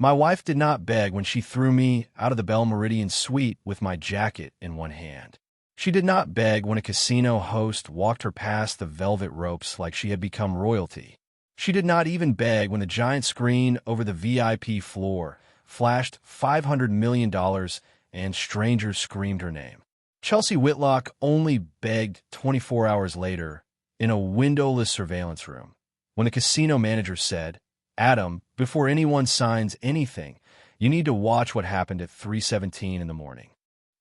My wife did not beg when she threw me out of the Belle Meridian suite with my jacket in one hand. She did not beg when a casino host walked her past the velvet ropes like she had become royalty. She did not even beg when the giant screen over the VIP floor flashed $500 million and strangers screamed her name. Chelsea Whitlock only begged 24 hours later in a windowless surveillance room when the casino manager said, "Adam, before anyone signs anything, you need to watch what happened at 3:17 in the morning."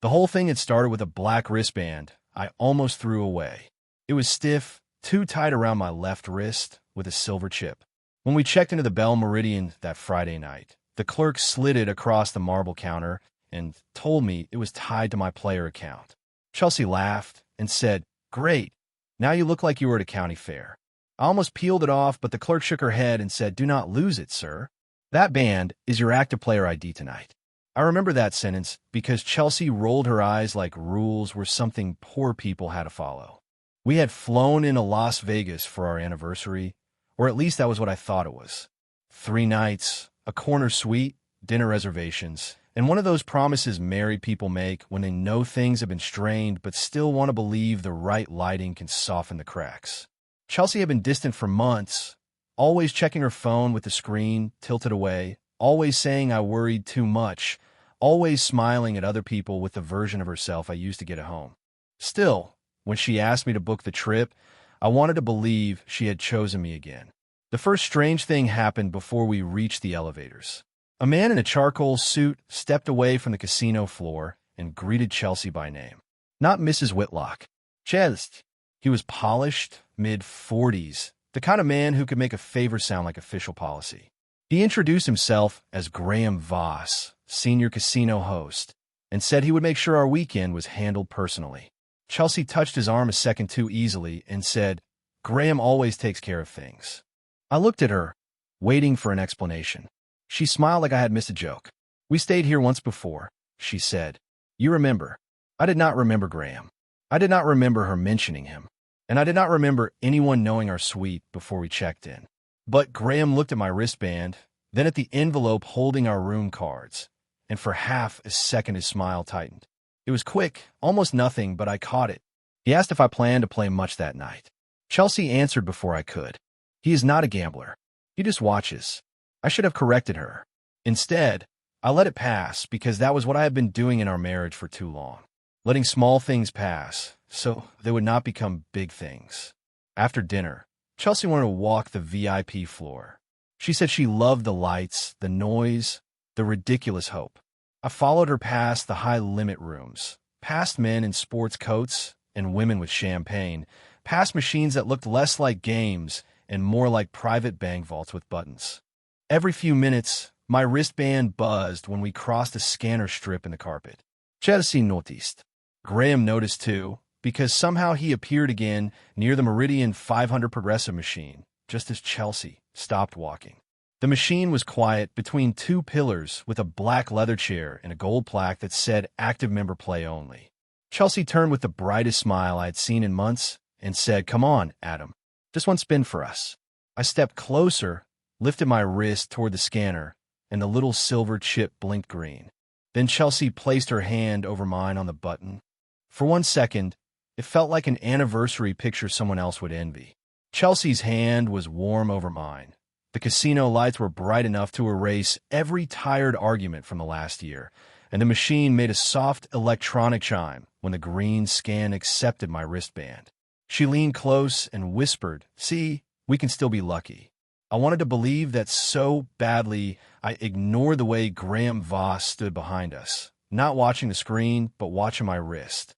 The whole thing had started with a black wristband I almost threw away. It was stiff, too tight around my left wrist, with a silver chip. When we checked into the Belle Meridian that Friday night, the clerk slid it across the marble counter and told me it was tied to my player account. Chelsea laughed and said, "Great, now you look like you were at a county fair." I almost peeled it off, but the clerk shook her head and said, "Do not lose it, sir. That band is your active player ID tonight." I remember that sentence because Chelsea rolled her eyes like rules were something poor people had to follow. We had flown into Las Vegas for our anniversary, or at least that was what I thought it was. 3 nights, a corner suite, dinner reservations, and one of those promises married people make when they know things have been strained but still want to believe the right lighting can soften the cracks. Chelsea had been distant for months, always checking her phone with the screen tilted away, always saying I worried too much, always smiling at other people with the version of herself I used to get at home. Still, when she asked me to book the trip, I wanted to believe she had chosen me again. The first strange thing happened before we reached the elevators. A man in a charcoal suit stepped away from the casino floor and greeted Chelsea by name. Not Mrs. Whitlock. Chelsea. He was polished, mid-40s, the kind of man who could make a favor sound like official policy. He introduced himself as Graham Voss, senior casino host, and said he would make sure our weekend was handled personally. Chelsea touched his arm a second too easily and said, "Graham always takes care of things." I looked at her, waiting for an explanation. She smiled like I had missed a joke. "We stayed here once before," she said. "You remember." I did not remember Graham. I did not remember her mentioning him. And I did not remember anyone knowing our suite before we checked in. But Graham looked at my wristband, then at the envelope holding our room cards, and for half a second his smile tightened. It was quick, almost nothing, but I caught it. He asked if I planned to play much that night. Chelsea answered before I could. He is not a gambler. He just watches. I should have corrected her. Instead, I let it pass because that was what I had been doing in our marriage for too long. Letting small things pass, so they would not become big things. After dinner, Chelsea wanted to walk the VIP floor. She said she loved the lights, the noise, the ridiculous hope. I followed her past the high-limit rooms, past men in sports coats and women with champagne, past machines that looked less like games and more like private bank vaults with buttons. Every few minutes, my wristband buzzed when we crossed a scanner strip in the carpet. Chelsea noticed. Graham noticed too, because somehow he appeared again near the Meridian 500 progressive machine, just as Chelsea stopped walking. The machine was quiet between 2 pillars with a black leather chair and a gold plaque that said active member play only. Chelsea turned with the brightest smile I had seen in months and said, "Come on, Adam, just one spin for us." I stepped closer, lifted my wrist toward the scanner, and the little silver chip blinked green. Then Chelsea placed her hand over mine on the button. For 1 second, it felt like an anniversary picture someone else would envy. Chelsea's hand was warm over mine. The casino lights were bright enough to erase every tired argument from the last year, and the machine made a soft electronic chime when the green scan accepted my wristband. She leaned close and whispered, "See, we can still be lucky." I wanted to believe that so badly I ignored the way Graham Voss stood behind us, not watching the screen, but watching my wrist.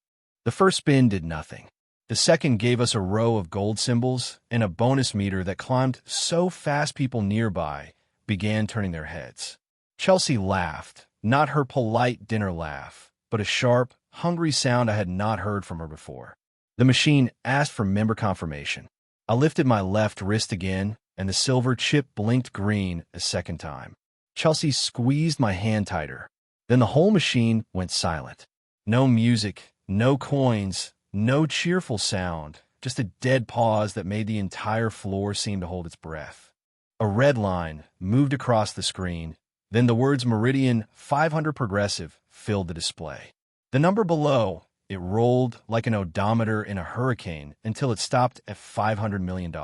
The first spin did nothing. The second gave us a row of gold symbols and a bonus meter that climbed so fast people nearby began turning their heads. Chelsea laughed, not her polite dinner laugh, but a sharp, hungry sound I had not heard from her before. The machine asked for member confirmation. I lifted my left wrist again, and the silver chip blinked green a second time. Chelsea squeezed my hand tighter. Then the whole machine went silent. No music, no coins, no cheerful sound, just a dead pause that made the entire floor seem to hold its breath. A red line moved across the screen, Then the words Meridian 500 Progressive filled the display. The number below, it rolled like an odometer in a hurricane until it stopped at $500 million.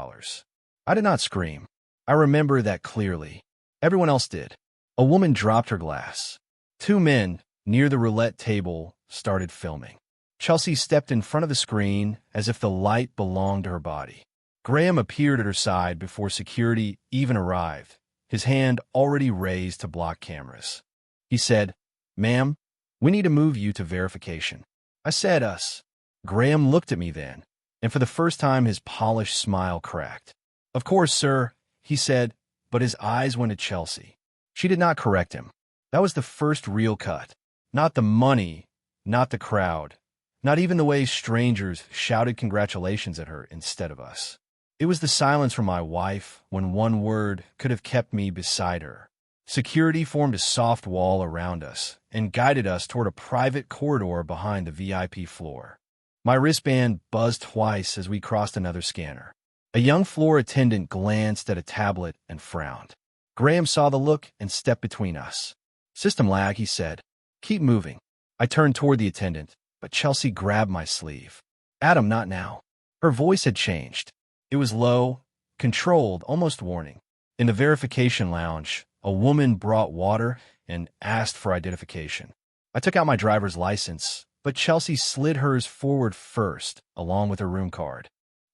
I did not scream. I remember that clearly. Everyone else did. A woman dropped her glass. Two men, near the roulette table, started filming. Chelsea stepped in front of the screen as if the light belonged to her body. Graham appeared at her side before security even arrived, his hand already raised to block cameras. He said, "Ma'am, we need to move you to verification." I said, "Us." Graham looked at me then, and for the first time his polished smile cracked. "Of course, sir," he said, but his eyes went to Chelsea. She did not correct him. That was the first real cut. Not the money, not the crowd, not even the way strangers shouted congratulations at her instead of us. It was the silence from my wife when one word could have kept me beside her. Security formed a soft wall around us and guided us toward a private corridor behind the VIP floor. My wristband buzzed twice as we crossed another scanner. A young floor attendant glanced at a tablet and frowned. Graham saw the look and stepped between us. "System lag," he said. "Keep moving." I turned toward the attendant, but Chelsea grabbed my sleeve. "Adam, not now." Her voice had changed. It was low, controlled, almost warning. In the verification lounge, a woman brought water and asked for identification. I took out my driver's license, but Chelsea slid hers forward first, along with her room card.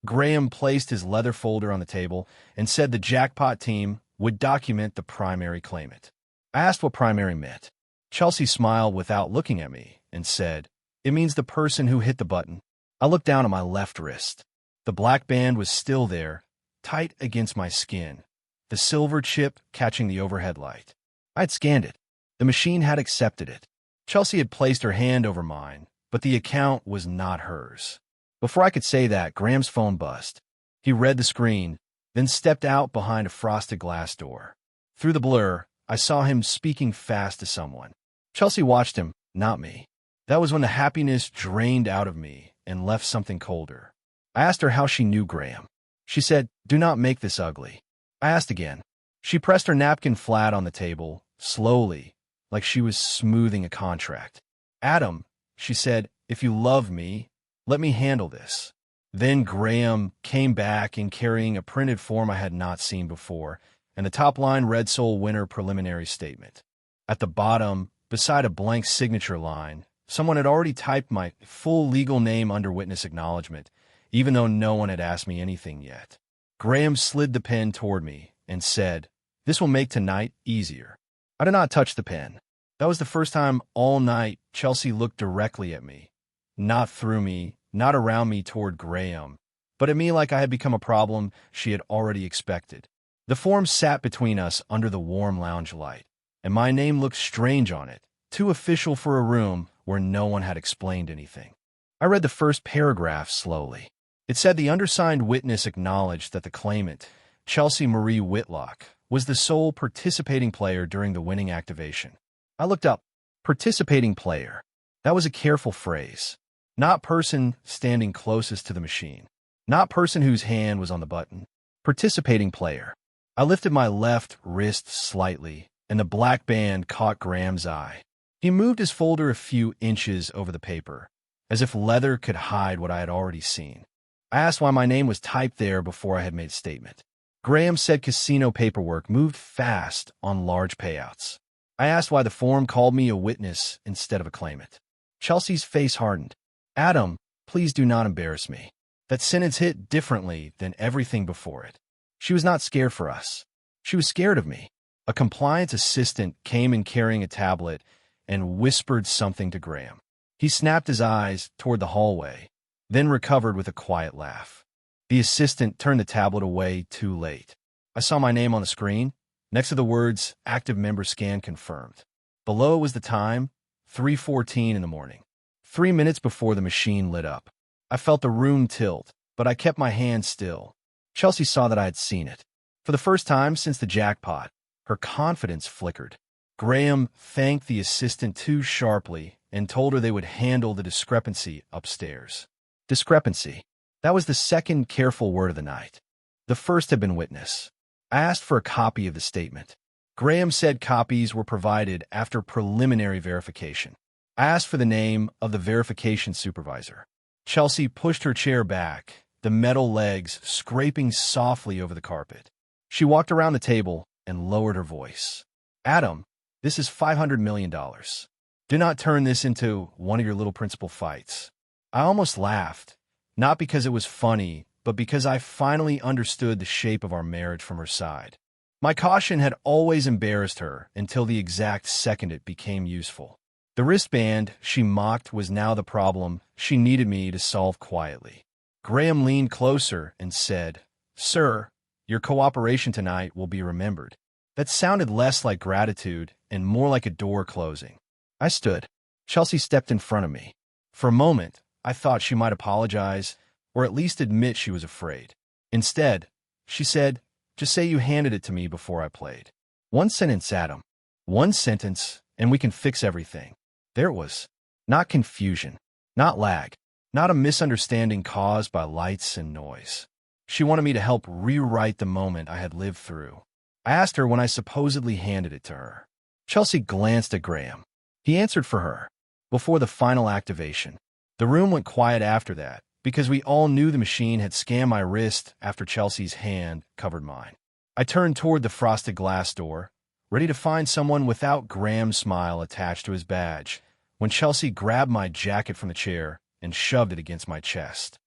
Graham placed his leather folder on the table and said the jackpot team would document the primary claimant. I asked what primary meant. Chelsea smiled without looking at me and said, "It means the person who hit the button." I looked down at my left wrist. The black band was still there, tight against my skin, the silver chip catching the overhead light. I had scanned it. The machine had accepted it. Chelsea had placed her hand over mine, but the account was not hers. Before I could say that, Graham's phone buzzed. He read the screen, then stepped out behind a frosted glass door. Through the blur, I saw him speaking fast to someone. Chelsea watched him, not me. That was when the happiness drained out of me and left something colder. I asked her how she knew Graham. She said, "Do not make this ugly." I asked again. She pressed her napkin flat on the table, slowly, like she was smoothing a contract. "Adam," she said, "if you love me, let me handle this." Then Graham came back in carrying a printed form I had not seen before, and the top line read Soul Winner Preliminary Statement. At the bottom, beside a blank signature line, someone had already typed my full legal name under witness acknowledgement, even though no one had asked me anything yet. Graham slid the pen toward me and said, "This will make tonight easier." I did not touch the pen. That was the first time all night Chelsea looked directly at me, not through me, not around me toward Graham, but at me like I had become a problem she had already expected. The form sat between us under the warm lounge light, and my name looked strange on it, too official for a room where no one had explained anything. I read the first paragraph slowly. It said the undersigned witness acknowledged that the claimant, Chelsea Marie Whitlock, was the sole participating player during the winning activation. I looked up. Participating player. That was a careful phrase. Not person standing closest to the machine. Not person whose hand was on the button. Participating player. I lifted my left wrist slightly, and the black band caught Graham's eye. He moved his folder a few inches over the paper, as if leather could hide what I had already seen. I asked why my name was typed there before I had made a statement. Graham said casino paperwork moved fast on large payouts. I asked why the form called me a witness instead of a claimant. Chelsea's face hardened. "Adam, please do not embarrass me." That sentence hit differently than everything before it. She was not scared for us. She was scared of me. A compliance assistant came in carrying a tablet and whispered something to Graham. He snapped his eyes toward the hallway, then recovered with a quiet laugh. The assistant turned the tablet away too late. I saw my name on the screen, next to the words, "Active member scan confirmed." Below was the time, 3:14 in the morning. 3 minutes before the machine lit up. I felt the room tilt, but I kept my hand still. Chelsea saw that I had seen it. For the first time since the jackpot, her confidence flickered. Graham thanked the assistant too sharply and told her they would handle the discrepancy upstairs. Discrepancy. That was the second careful word of the night. The first had been witness. I asked for a copy of the statement. Graham said copies were provided after preliminary verification. I asked for the name of the verification supervisor. Chelsea pushed her chair back, the metal legs scraping softly over the carpet. She walked around the table and lowered her voice. Adam, this is $500 million. Do not turn this into one of your little principal fights. I almost laughed, not because it was funny, but because I finally understood the shape of our marriage from her side. My caution had always embarrassed her until the exact second it became useful. The wristband she mocked was now the problem she needed me to solve quietly. Graham leaned closer and said, Sir, your cooperation tonight will be remembered. That sounded less like gratitude and more like a door closing. I stood. Chelsea stepped in front of me. For a moment, I thought she might apologize, or at least admit she was afraid. Instead, she said, Just say you handed it to me before I played. One sentence, Adam. One sentence, and we can fix everything. There it was. Not confusion. Not lag. Not a misunderstanding caused by lights and noise. She wanted me to help rewrite the moment I had lived through. I asked her when I supposedly handed it to her. Chelsea glanced at Graham. He answered for her. Before the final activation. The room went quiet after that, because we all knew the machine had scanned my wrist after Chelsea's hand covered mine. I turned toward the frosted glass door, ready to find someone without Graham's smile attached to his badge, when Chelsea grabbed my jacket from the chair and shoved it against my chest.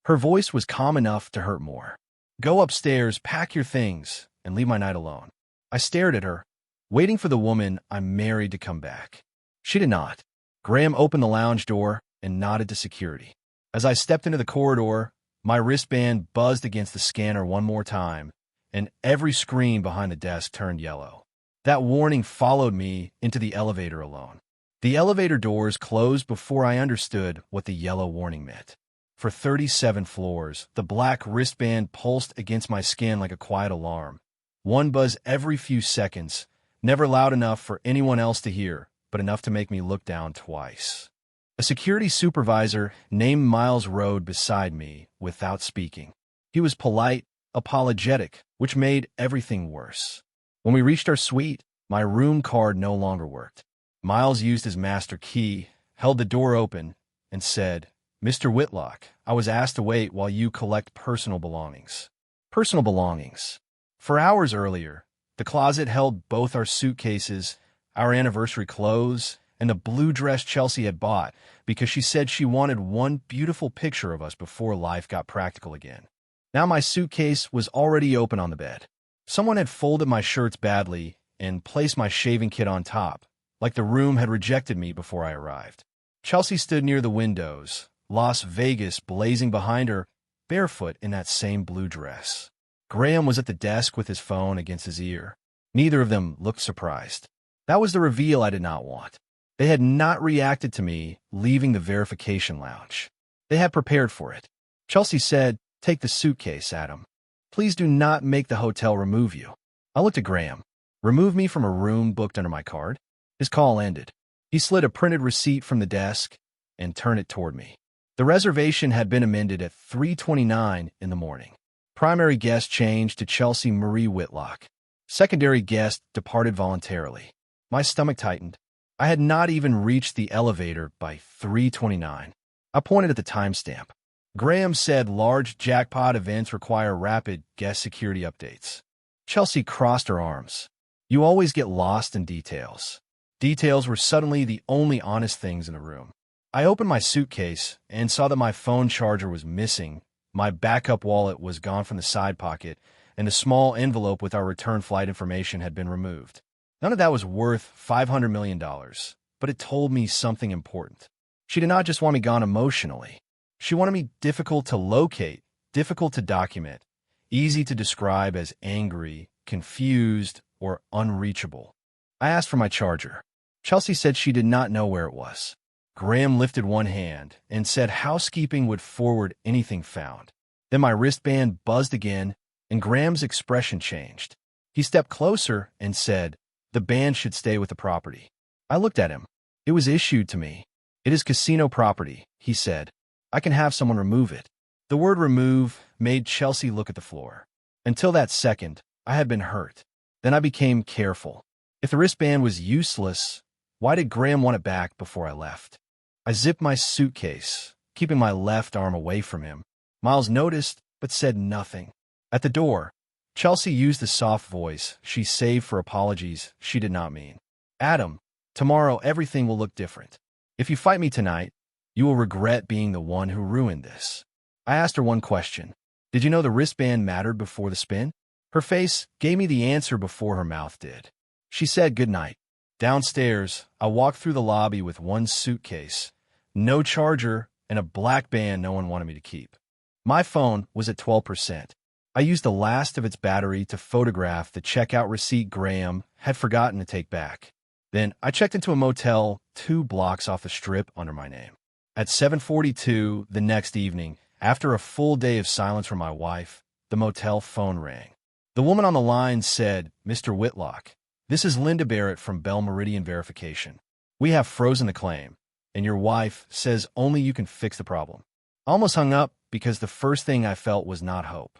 Her voice was calm enough to hurt more. Go upstairs, pack your things, and leave my night alone. I stared at her, waiting for the woman I married to come back. She did not. Graham opened the lounge door and nodded to security. As I stepped into the corridor, my wristband buzzed against the scanner one more time, and every screen behind the desk turned yellow. That warning followed me into the elevator alone. The elevator doors closed before I understood what the yellow warning meant. For 37 floors, the black wristband pulsed against my skin like a quiet alarm. One buzz every few seconds, never loud enough for anyone else to hear, but enough to make me look down twice. A security supervisor named Miles rode beside me without speaking. He was polite, apologetic, which made everything worse. When we reached our suite, my room card no longer worked. Miles used his master key, held the door open, and said, Mr. Whitlock, I was asked to wait while you collect personal belongings. Personal belongings. For hours earlier, the closet held both our suitcases, our anniversary clothes, and the blue dress Chelsea had bought because she said she wanted one beautiful picture of us before life got practical again. Now my suitcase was already open on the bed. Someone had folded my shirts badly and placed my shaving kit on top, like the room had rejected me before I arrived. Chelsea stood near the windows, Las Vegas blazing behind her, barefoot in that same blue dress. Graham was at the desk with his phone against his ear. Neither of them looked surprised. That was the reveal I did not want. They had not reacted to me leaving the verification lounge. They had prepared for it. Chelsea said, Take the suitcase, Adam. Please do not make the hotel remove you. I looked at Graham. Remove me from a room booked under my card? His call ended. He slid a printed receipt from the desk and turned it toward me. The reservation had been amended at 3:29 in the morning. Primary guest changed to Chelsea Marie Whitlock. Secondary guest departed voluntarily. My stomach tightened. I had not even reached the elevator by 3:29. I pointed at the timestamp. Graham said large jackpot events require rapid guest security updates. Chelsea crossed her arms. You always get lost in details. Details were suddenly the only honest things in the room. I opened my suitcase and saw that my phone charger was missing, my backup wallet was gone from the side pocket, and the small envelope with our return flight information had been removed. None of that was worth $500 million, but it told me something important. She did not just want me gone emotionally. She wanted me difficult to locate, difficult to document, easy to describe as angry, confused, or unreachable. I asked for my charger. Chelsea said she did not know where it was. Graham lifted one hand and said housekeeping would forward anything found. Then my wristband buzzed again, and Graham's expression changed. He stepped closer and said, The band should stay with the property. I looked at him. It was issued to me. It is casino property, he said. I can have someone remove it. The word remove made Chelsea look at the floor. Until that second, I had been hurt. Then I became careful. If the wristband was useless, why did Graham want it back before I left? I zipped my suitcase, keeping my left arm away from him. Miles noticed, but said nothing. At the door, Chelsea used the soft voice she saved for apologies she did not mean. Adam, tomorrow everything will look different. If you fight me tonight, you will regret being the one who ruined this. I asked her one question. Did you know the wristband mattered before the spin? Her face gave me the answer before her mouth did. She said good night. Downstairs, I walked through the lobby with one suitcase, no charger, and a black band no one wanted me to keep. My phone was at 12%. I used the last of its battery to photograph the checkout receipt Graham had forgotten to take back. Then I checked into a motel 2 blocks off the strip under my name. At 7:42 the next evening, after a full day of silence from my wife, the motel phone rang. The woman on the line said, "Mr. Whitlock, this is Linda Barrett from Bell Meridian Verification. We have frozen the claim, and your wife says only you can fix the problem." I almost hung up because the first thing I felt was not hope.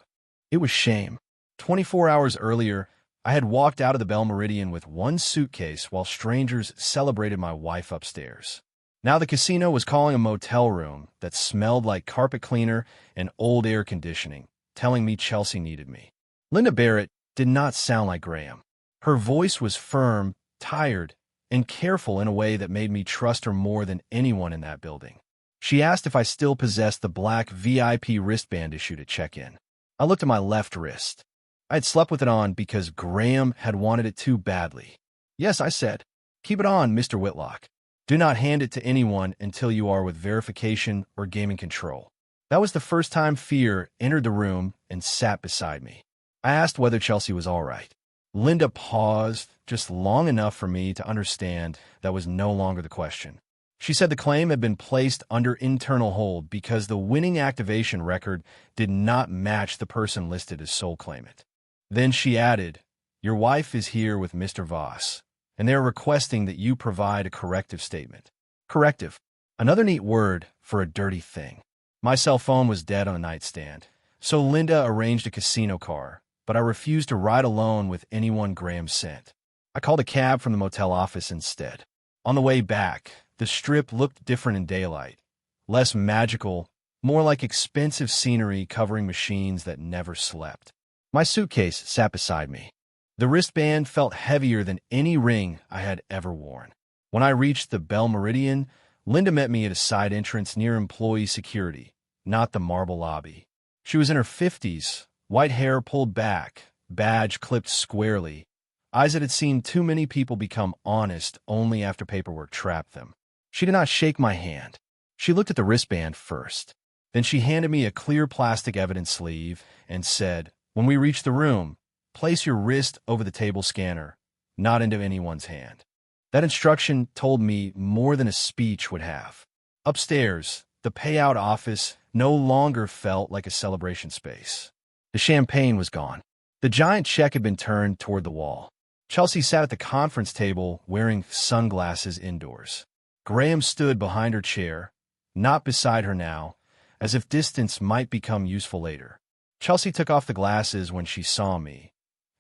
It was shame. 24 hours earlier, I had walked out of the Bell Meridian with one suitcase while strangers celebrated my wife upstairs. Now the casino was calling a motel room that smelled like carpet cleaner and old air conditioning, telling me Chelsea needed me. Linda Barrett did not sound like Graham. Her voice was firm, tired, and careful in a way that made me trust her more than anyone in that building. She asked if I still possessed the black VIP wristband issued at check-in. I looked at my left wrist. I had slept with it on because Graham had wanted it too badly. "Yes," I said. "Keep it on, Mr. Whitlock. Do not hand it to anyone until you are with verification or gaming control." That was the first time fear entered the room and sat beside me. I asked whether Chelsea was all right. Linda paused just long enough for me to understand that was no longer the question. She said the claim had been placed under internal hold because the winning activation record did not match the person listed as sole claimant. Then she added, "Your wife is here with Mr. Voss, and they are requesting that you provide a corrective statement." Corrective. Another neat word for a dirty thing. My cell phone was dead on the nightstand, so Linda arranged a casino car, but I refused to ride alone with anyone Graham sent. I called a cab from the motel office instead. On the way back, the strip looked different in daylight. Less magical, more like expensive scenery covering machines that never slept. My suitcase sat beside me. The wristband felt heavier than any ring I had ever worn. When I reached the Bell Meridian, Linda met me at a side entrance near employee security, not the marble lobby. She was in her 50s, white hair pulled back, badge clipped squarely, eyes that had seen too many people become honest only after paperwork trapped them. She did not shake my hand. She looked at the wristband first. Then she handed me a clear plastic evidence sleeve and said, "When we reach the room, place your wrist over the table scanner, not into anyone's hand." That instruction told me more than a speech would have. Upstairs, the payout office no longer felt like a celebration space. The champagne was gone. The giant check had been turned toward the wall. Chelsea sat at the conference table wearing sunglasses indoors. Graham stood behind her chair, not beside her now, as if distance might become useful later. Chelsea took off the glasses when she saw me,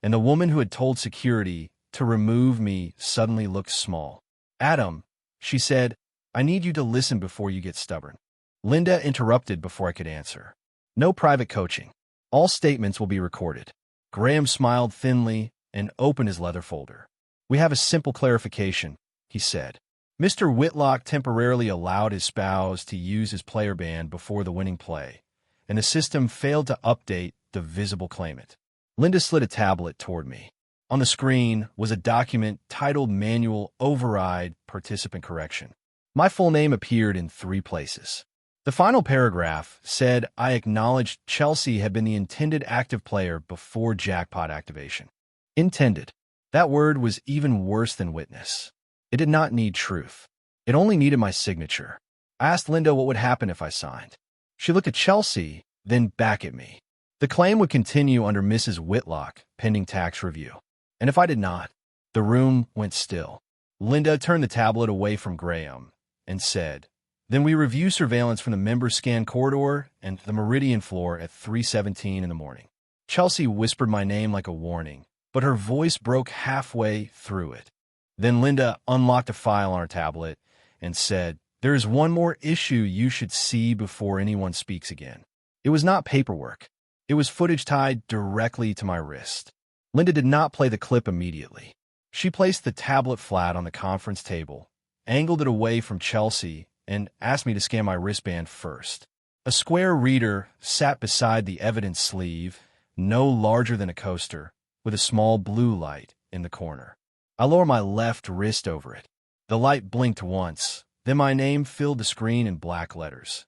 and the woman who had told security to remove me suddenly looked small. "Adam," she said, "I need you to listen before you get stubborn." Linda interrupted before I could answer. "No private coaching. All statements will be recorded." Graham smiled thinly and opened his leather folder. "We have a simple clarification," he said. Mr. Whitlock temporarily allowed his spouse to use his player band before the winning play, and the system failed to update the visible claimant. Linda slid a tablet toward me. On the screen was a document titled Manual Override Participant Correction. My full name appeared in 3 places. The final paragraph said I acknowledged Chelsea had been the intended active player before jackpot activation. Intended. That word was even worse than witness. It did not need truth. It only needed my signature. I asked Linda what would happen if I signed. She looked at Chelsea, then back at me. The claim would continue under Mrs. Whitlock, pending tax review. And if I did not, the room went still. Linda turned the tablet away from Graham and said, "Then we review surveillance from the member scan corridor and the Meridian floor at 3:17 in the morning." Chelsea whispered my name like a warning, but her voice broke halfway through it. Then Linda unlocked a file on her tablet and said, "There is one more issue you should see before anyone speaks again." It was not paperwork. It was footage tied directly to my wrist. Linda did not play the clip immediately. She placed the tablet flat on the conference table, angled it away from Chelsea, and asked me to scan my wristband first. A square reader sat beside the evidence sleeve, no larger than a coaster, with a small blue light in the corner. I lowered my left wrist over it. The light blinked once, then my name filled the screen in black letters.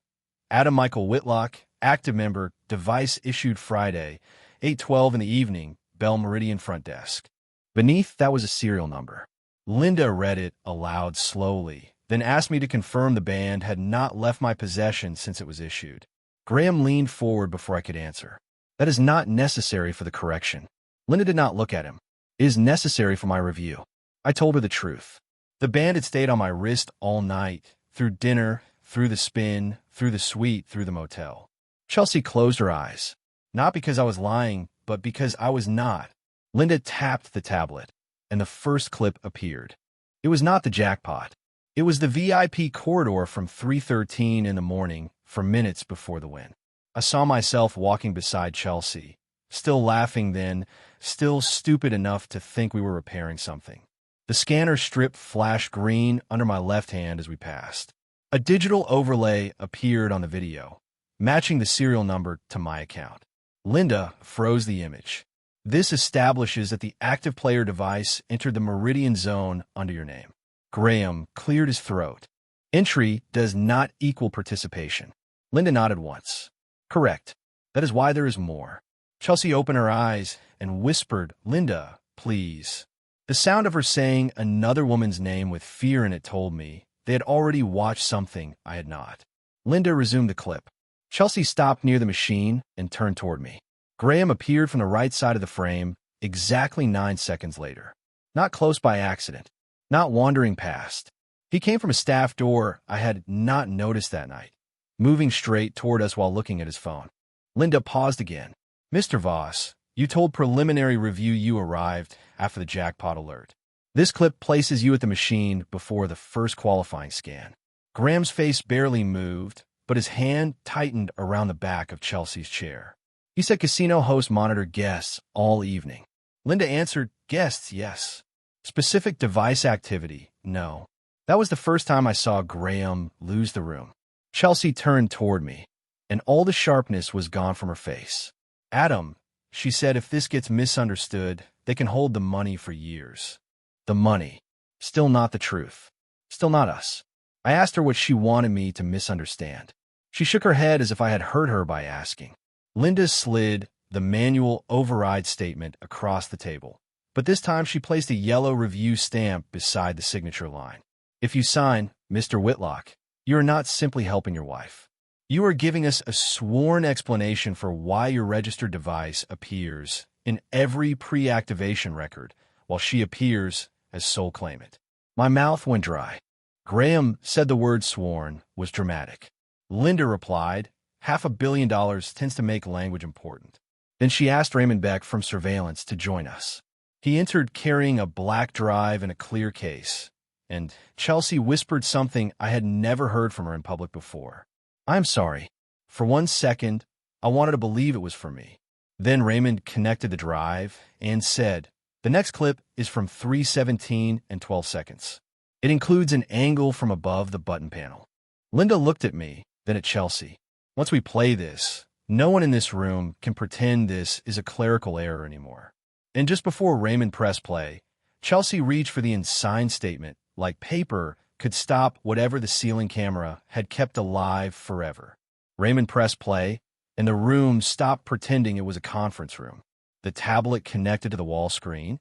Adam Michael Whitlock, active member, device issued Friday, 8:12 in the evening, Bell Meridian front desk. Beneath that was a serial number. Linda read it aloud slowly, then asked me to confirm the band had not left my possession since it was issued. Graham leaned forward before I could answer. "That is not necessary for the correction." Linda did not look at him. "It is necessary for my review." I told her the truth. The band had stayed on my wrist all night, through dinner, through the spin, through the suite, through the motel. Chelsea closed her eyes. Not because I was lying, but because I was not. Linda tapped the tablet, and the first clip appeared. It was not the jackpot. It was the VIP corridor from 3:13 in the morning, for minutes before the win. I saw myself walking beside Chelsea, still laughing then, still stupid enough to think we were repairing something. The scanner strip flashed green under my left hand as we passed. A digital overlay appeared on the video, matching the serial number to my account. Linda froze the image. "This establishes that the active player device entered the Meridian zone under your name." Graham cleared his throat. "Entry does not equal participation." Linda nodded once. "Correct. That is why there is more." Chelsea opened her eyes and whispered, "Linda, please." The sound of her saying another woman's name with fear in it told me they had already watched something I had not. Linda resumed the clip. Chelsea stopped near the machine and turned toward me. Graham appeared from the right side of the frame exactly 9 seconds later. Not close by accident. Not wandering past. He came from a staff door I had not noticed that night, moving straight toward us while looking at his phone. Linda paused again. "Mr. Voss, you told preliminary review you arrived after the jackpot alert. This clip places you at the machine before the first qualifying scan." Graham's face barely moved, but his hand tightened around the back of Chelsea's chair. "He said casino hosts monitor guests all evening." Linda answered, "Guests, yes. Specific device activity, no." That was the first time I saw Graham lose the room. Chelsea turned toward me, and all the sharpness was gone from her face. "Adam," she said, "if this gets misunderstood, they can hold the money for years." The money. Still not the truth. Still not us. I asked her what she wanted me to misunderstand. She shook her head as if I had hurt her by asking. Linda slid the manual override statement across the table, but this time she placed a yellow review stamp beside the signature line. "If you sign, Mr. Whitlock, you are not simply helping your wife. You are giving us a sworn explanation for why your registered device appears in every pre-activation record, while she appears as sole claimant." My mouth went dry. Graham said the word sworn was dramatic. Linda replied, $500 million tends to make language important. Then she asked Raymond Beck from surveillance to join us. He entered carrying a black drive and a clear case, and Chelsea whispered something I had never heard from her in public before. "I'm sorry." For 1 second, I wanted to believe it was for me. Then Raymond connected the drive and said, "The next clip is from 3:17 and 12 seconds. It includes an angle from above the button panel." Linda looked at me, then at Chelsea. "Once we play this, no one in this room can pretend this is a clerical error anymore." And just before Raymond pressed play, Chelsea reached for the unsigned statement, like paper could stop whatever the ceiling camera had kept alive forever. Raymond pressed play, and the room stopped pretending it was a conference room. The tablet connected to the wall screen,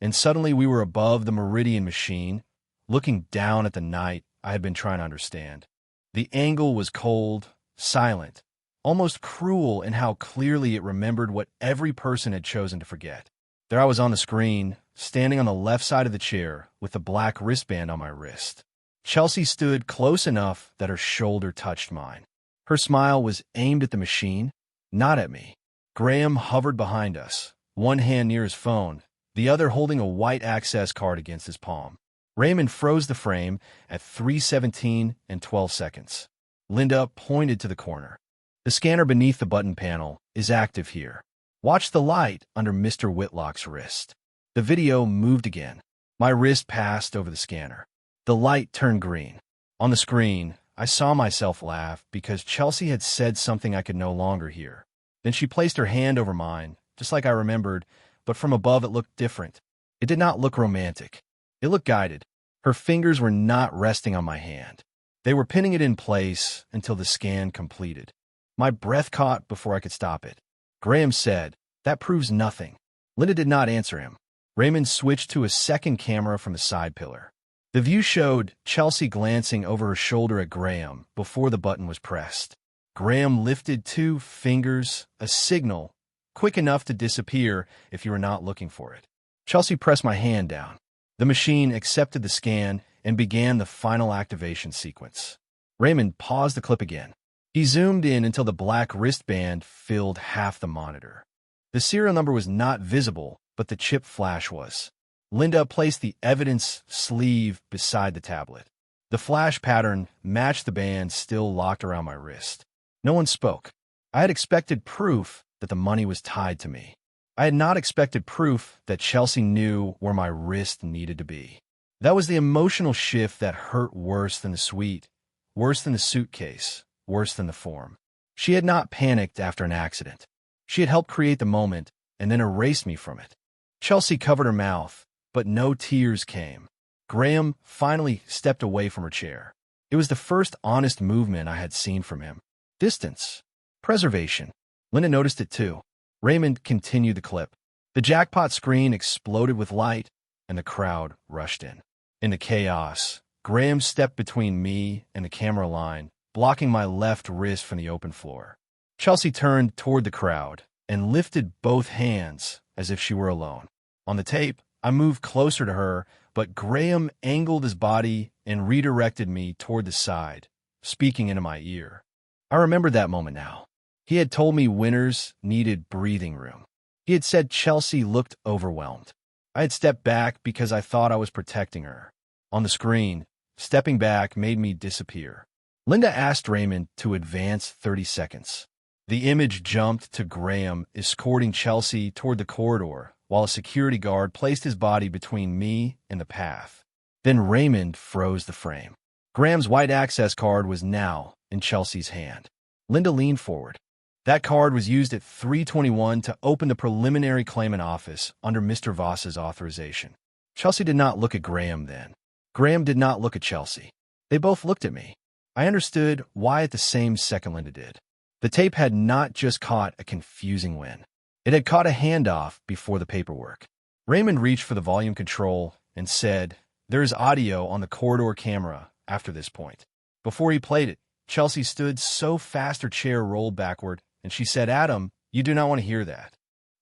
and suddenly we were above the Meridian machine, looking down at the night I had been trying to understand. The angle was cold, silent, almost cruel in how clearly it remembered what every person had chosen to forget. There I was on the screen, standing on the left side of the chair with the black wristband on my wrist. Chelsea stood close enough that her shoulder touched mine. Her smile was aimed at the machine, not at me. Graham hovered behind us, one hand near his phone, the other holding a white access card against his palm. Raymond froze the frame at 3:17 and 12 seconds. Linda pointed to the corner. The scanner beneath the button panel is active here. Watch the light under Mr. Whitlock's wrist. The video moved again. My wrist passed over the scanner. The light turned green. On the screen, I saw myself laugh because Chelsea had said something I could no longer hear. Then she placed her hand over mine, just like I remembered, but from above it looked different. It did not look romantic. It looked guided. Her fingers were not resting on my hand. They were pinning it in place until the scan completed. My breath caught before I could stop it. Graham said, "That proves nothing." Linda did not answer him. Raymond switched to a second camera from the side pillar. The view showed Chelsea glancing over her shoulder at Graham before the button was pressed. Graham lifted 2 fingers, a signal, quick enough to disappear if you were not looking for it. Chelsea pressed my hand down. The machine accepted the scan and began the final activation sequence. Raymond paused the clip again. He zoomed in until the black wristband filled half the monitor. The serial number was not visible, but the chip flash was. Linda placed the evidence sleeve beside the tablet. The flash pattern matched the band still locked around my wrist. No one spoke. I had expected proof that the money was tied to me. I had not expected proof that Chelsea knew where my wrist needed to be. That was the emotional shift that hurt worse than the suite, worse than the suitcase, worse than the form. She had not panicked after an accident. She had helped create the moment and then erased me from it. Chelsea covered her mouth, but no tears came. Graham finally stepped away from her chair. It was the first honest movement I had seen from him. Distance. Preservation. Linda noticed it too. Raymond continued the clip. The jackpot screen exploded with light, and the crowd rushed in. In the chaos, Graham stepped between me and the camera line, blocking my left wrist from the open floor. Chelsea turned toward the crowd and lifted both hands as if she were alone. On the tape, I moved closer to her, but Graham angled his body and redirected me toward the side, speaking into my ear. I remember that moment now. He had told me winners needed breathing room. He had said Chelsea looked overwhelmed. I had stepped back because I thought I was protecting her. On the screen, stepping back made me disappear. Linda asked Raymond to advance 30 seconds. The image jumped to Graham escorting Chelsea toward the corridor, while a security guard placed his body between me and the path. Then Raymond froze the frame. Graham's white access card was now in Chelsea's hand. Linda leaned forward. That card was used at 3:21 to open the preliminary claimant office under Mr. Voss's authorization. Chelsea did not look at Graham then. Graham did not look at Chelsea. They both looked at me. I understood why at the same second Linda did. The tape had not just caught a confusing win. It had caught a handoff before the paperwork. Raymond reached for the volume control and said, "There is audio on the corridor camera after this point." Before he played it, Chelsea stood so fast her chair rolled backward, and she said, "Adam, you do not want to hear that."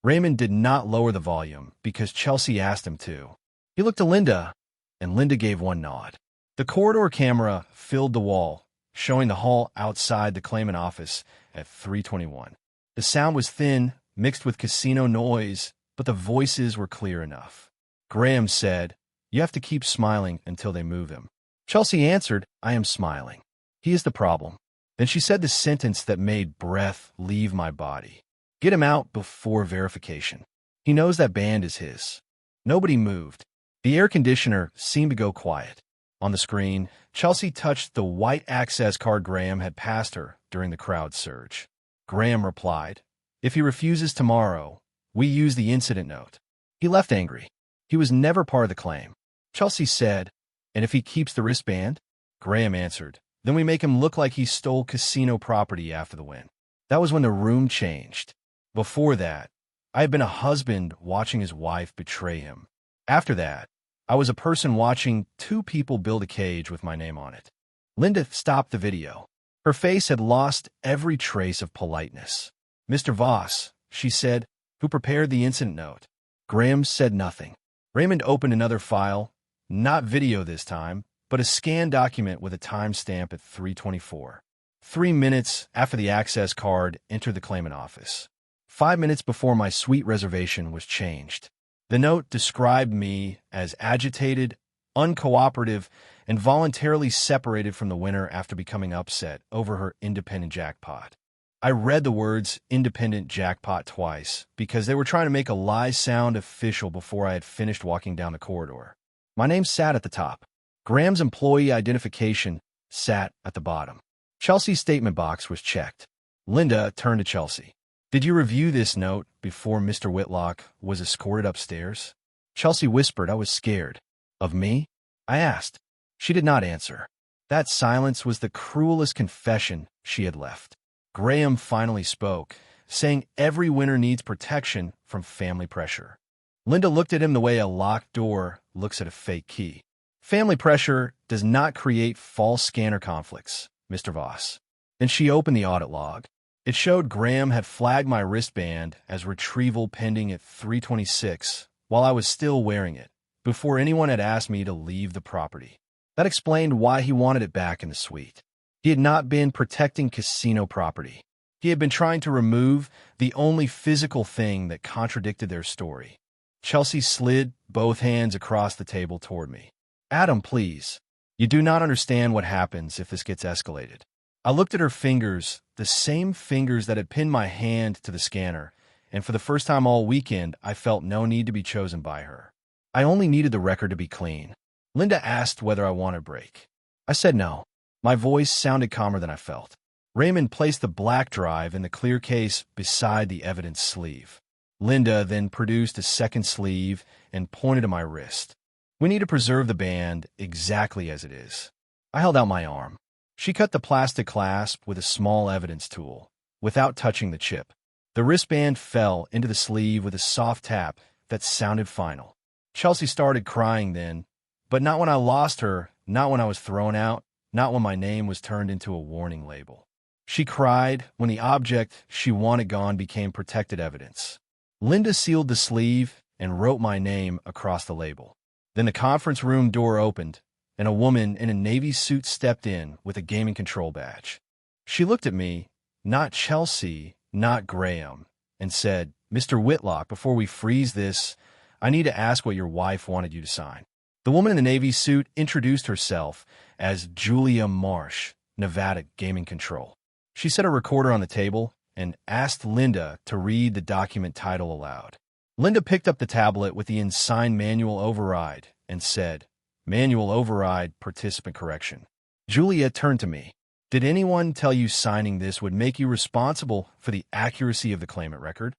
Raymond did not lower the volume because Chelsea asked him to. He looked to Linda, and Linda gave one nod. The corridor camera filled the wall, showing the hall outside the claimant office at 3:21. The sound was thin, mixed with casino noise, but the voices were clear enough. Graham said, "You have to keep smiling until they move him." Chelsea answered, "I am smiling. He is the problem." Then she said the sentence that made breath leave my body. "Get him out before verification. He knows that band is his." Nobody moved. The air conditioner seemed to go quiet. On the screen, Chelsea touched the white access card Graham had passed her during the crowd surge. Graham replied, "If he refuses tomorrow, we use the incident note." He left angry. He was never part of the claim. Chelsea said, "And if he keeps the wristband?" Graham answered, "Then we make him look like he stole casino property after the win." That was when the room changed. Before that, I had been a husband watching his wife betray him. After that, I was a person watching 2 people build a cage with my name on it. Linda stopped the video. Her face had lost every trace of politeness. "Mr. Voss," she said, "who prepared the incident note." Graham said nothing. Raymond opened another file, not video this time, but a scanned document with a timestamp at 3:24. 3 minutes after the access card entered the claimant office. 5 minutes before my suite reservation was changed. The note described me as agitated, uncooperative, and voluntarily separated from the winner after becoming upset over her independent jackpot. I read the words independent jackpot twice because they were trying to make a lie sound official before I had finished walking down the corridor. My name sat at the top. Graham's employee identification sat at the bottom. Chelsea's statement box was checked. Linda turned to Chelsea. Did you review this note before Mr. Whitlock was escorted upstairs? Chelsea whispered I was scared. Of me? I asked. She did not answer. That silence was the cruelest confession she had left. Graham finally spoke, saying every winner needs protection from family pressure. Linda looked at him the way a locked door looks at a fake key. Family pressure does not create false scanner conflicts, Mr. Voss. Then she opened the audit log. It showed Graham had flagged my wristband as retrieval pending at 3:26 while I was still wearing it, before anyone had asked me to leave the property. That explained why he wanted it back in the suite. He had not been protecting casino property. He had been trying to remove the only physical thing that contradicted their story. Chelsea slid both hands across the table toward me. Adam, please. You do not understand what happens if this gets escalated. I looked at her fingers, the same fingers that had pinned my hand to the scanner, and for the first time all weekend, I felt no need to be chosen by her. I only needed the record to be clean. Linda asked whether I wanted a break. I said no. My voice sounded calmer than I felt. Raymond placed the black drive in the clear case beside the evidence sleeve. Linda then produced a second sleeve and pointed to my wrist. We need to preserve the band exactly as it is. I held out my arm. She cut the plastic clasp with a small evidence tool, without touching the chip. The wristband fell into the sleeve with a soft tap that sounded final. Chelsea started crying then, but not when I lost her, not when I was thrown out, not when my name was turned into a warning label. She cried when the object she wanted gone became protected evidence. Linda sealed the sleeve and wrote my name across the label. Then the conference room door opened, and a woman in a Navy suit stepped in with a gaming control badge. She looked at me, not Chelsea, not Graham, and said, Mr. Whitlock, before we freeze this, I need to ask what your wife wanted you to sign. The woman in the Navy suit introduced herself as Julia Marsh, Nevada Gaming Control. She set a recorder on the table and asked Linda to read the document title aloud. Linda picked up the tablet with the unsigned manual override and said, Manual override, participant correction. Julia turned to me. Did anyone tell you signing this would make you responsible for the accuracy of the claimant record?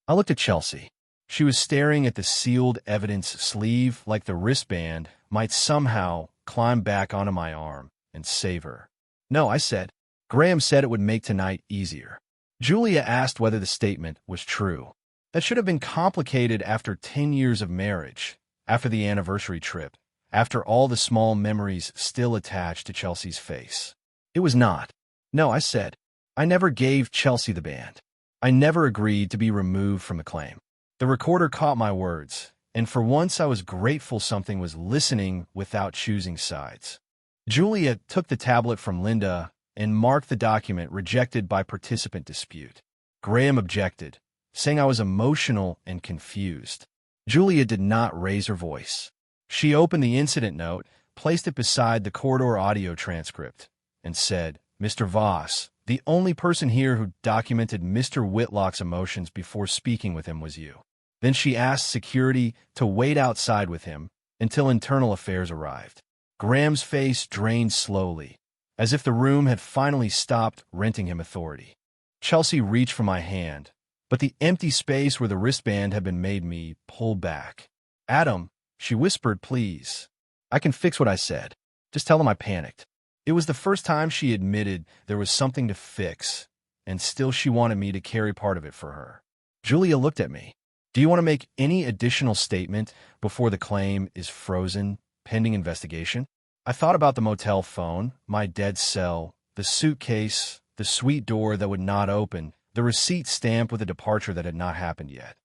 I looked at Chelsea. She was staring at the sealed evidence sleeve like the wristband might somehow climb back onto my arm and save her. No, I said. Graham said it would make tonight easier. Julia asked whether the statement was true. That should have been complicated after 10 years of marriage, after the anniversary trip, after all the small memories still attached to Chelsea's face. It was not. No, I said. I never gave Chelsea the band. I never agreed to be removed from the claim. The recorder caught my words, and for once I was grateful something was listening without choosing sides. Julia took the tablet from Linda and marked the document rejected by participant dispute. Graham objected, saying I was emotional and confused. Julia did not raise her voice. She opened the incident note, placed it beside the corridor audio transcript, and said, Mr. Voss, the only person here who documented Mr. Whitlock's emotions before speaking with him was you. Then she asked security to wait outside with him until internal affairs arrived. Graham's face drained slowly, as if the room had finally stopped renting him authority. Chelsea reached for my hand, but the empty space where the wristband had been made me pull back. Adam, she whispered, please. I can fix what I said. Just tell them I panicked. It was the first time she admitted there was something to fix, and still she wanted me to carry part of it for her. Julia looked at me. Do you want to make any additional statement before the claim is frozen, pending investigation? I thought about the motel phone, my dead cell, the suitcase, the suite door that would not open, the receipt stamped with a departure that had not happened yet.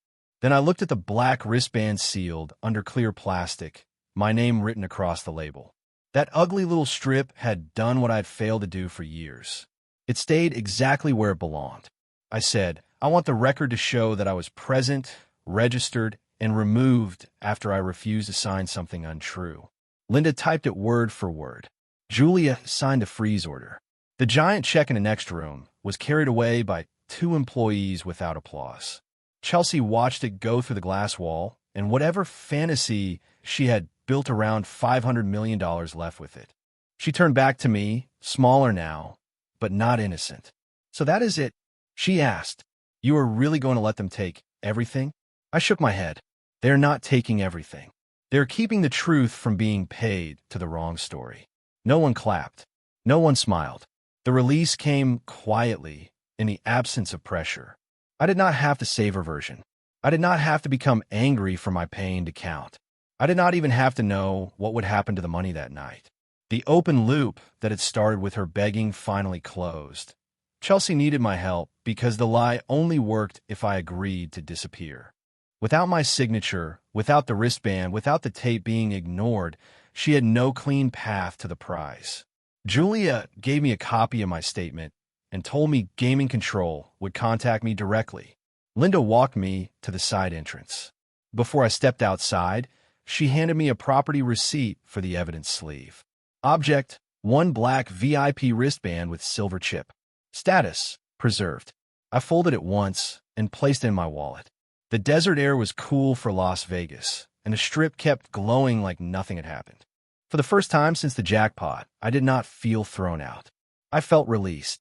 Then I looked at the black wristband sealed under clear plastic, my name written across the label. That ugly little strip had done what I had failed to do for years. It stayed exactly where it belonged. I said, I want the record to show that I was present, registered, and removed after I refused to sign something untrue. Linda typed it word for word. Julia signed a freeze order. The giant check in the next room was carried away by 2 employees without applause. Chelsea watched it go through the glass wall, and whatever fantasy she had built around $500 million left with it. She turned back to me, smaller now, but not innocent. "So that is it?" she asked. "You are really going to let them take everything?" I shook my head. "They're not taking everything. They're keeping the truth from being paid to the wrong story." No one clapped. No one smiled. The release came quietly, in the absence of pressure. I did not have to savor version. I did not have to become angry for my pain to count. I did not even have to know what would happen to the money that night. The open loop that had started with her begging finally closed. Chelsea needed my help because the lie only worked if I agreed to disappear. Without my signature, without the wristband, without the tape being ignored, she had no clean path to the prize. Julia gave me a copy of my statement and told me Gaming Control would contact me directly. Linda walked me to the side entrance. Before I stepped outside, she handed me a property receipt for the evidence sleeve. Object: 1 black VIP wristband with silver chip. Status: preserved. I folded it once and placed it in my wallet. The desert air was cool for Las Vegas, and the strip kept glowing like nothing had happened. For the first time since the jackpot, I did not feel thrown out. I felt released.